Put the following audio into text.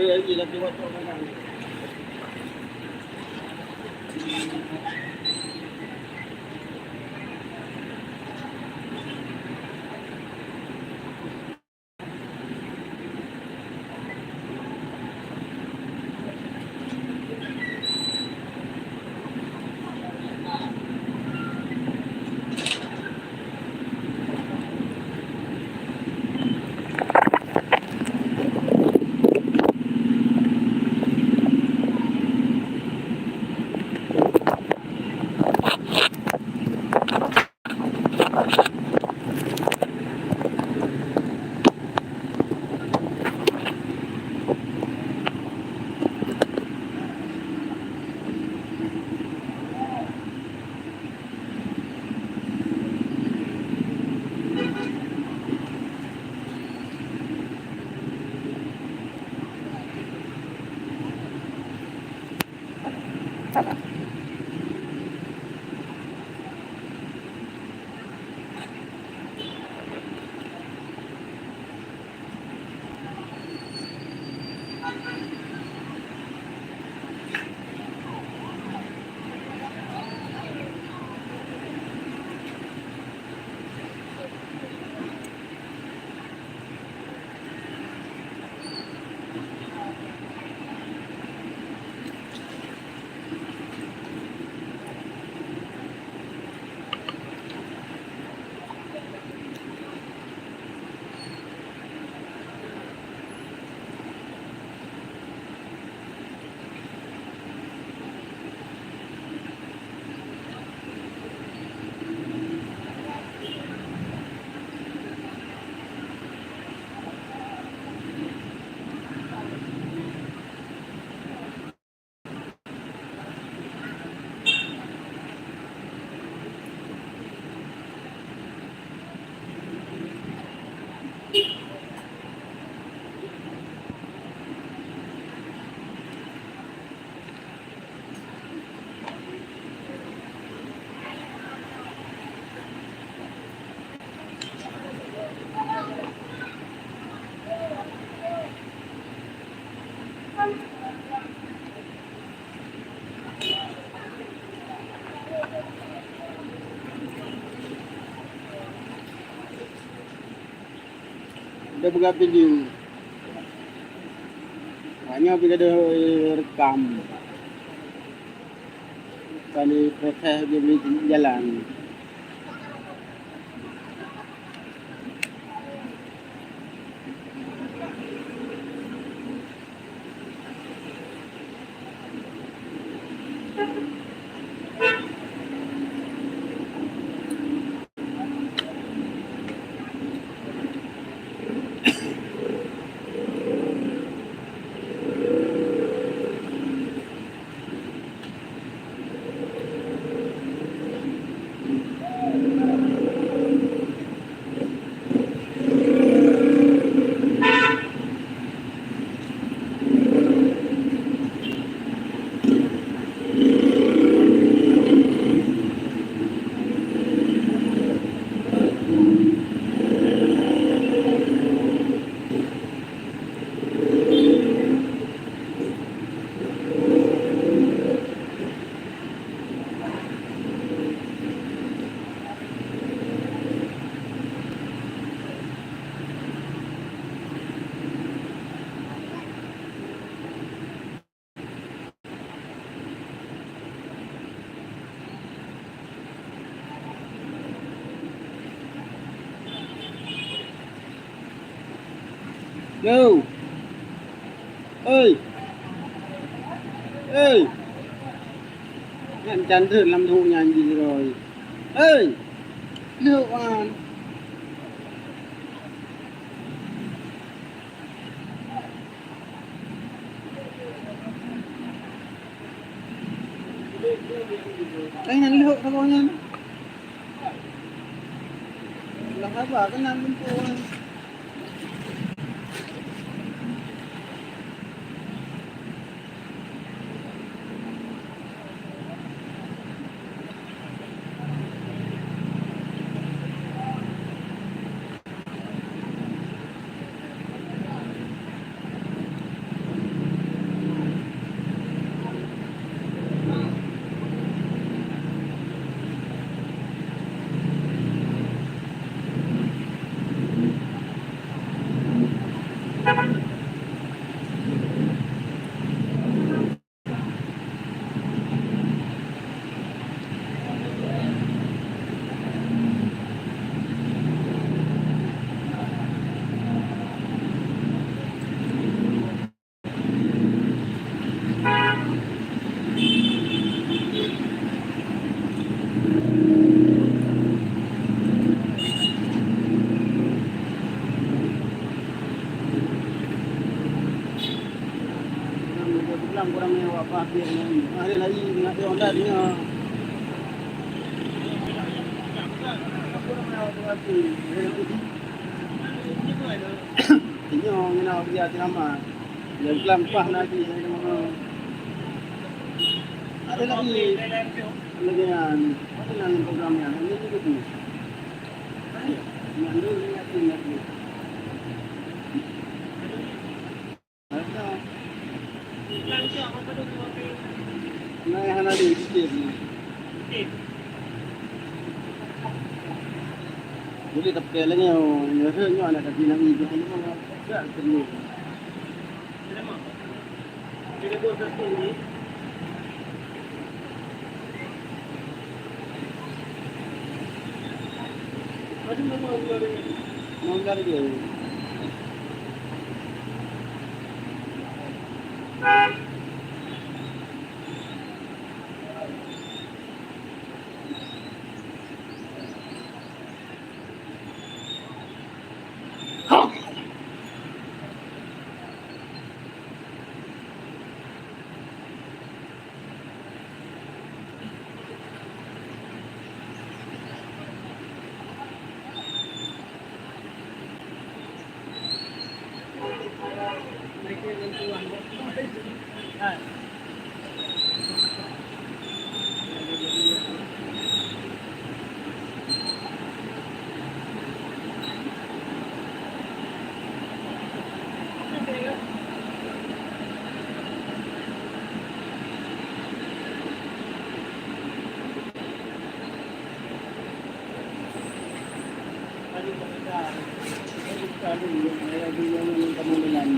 ambil lagi lagi waktu mana ni. Dia buka video. Hanya bila dia rekam. Kali proses dia boleh jalan. Go. Ơi. Ơi. Ngăn chắn thử làm thụ nhanh gì rồi. Ơi. Liệu à. Anh ăn liệu thôi nha. Là các bạn cái năm bên cô. Kurang mewah apa hari lagi dengan Honda dia kurang mewah tu ini orang nak dia lama yang kelampah lagi ada lagi yang apa yang programnya ini juga tu mandu ingat nah yang ada di sini. Jadi tapi lagi yang nyuruhnya anak kaki nak ikut ini mana tak perlu. Tidak boleh tertinggi. Ada mau lari dia. Kalau yang kamu bilang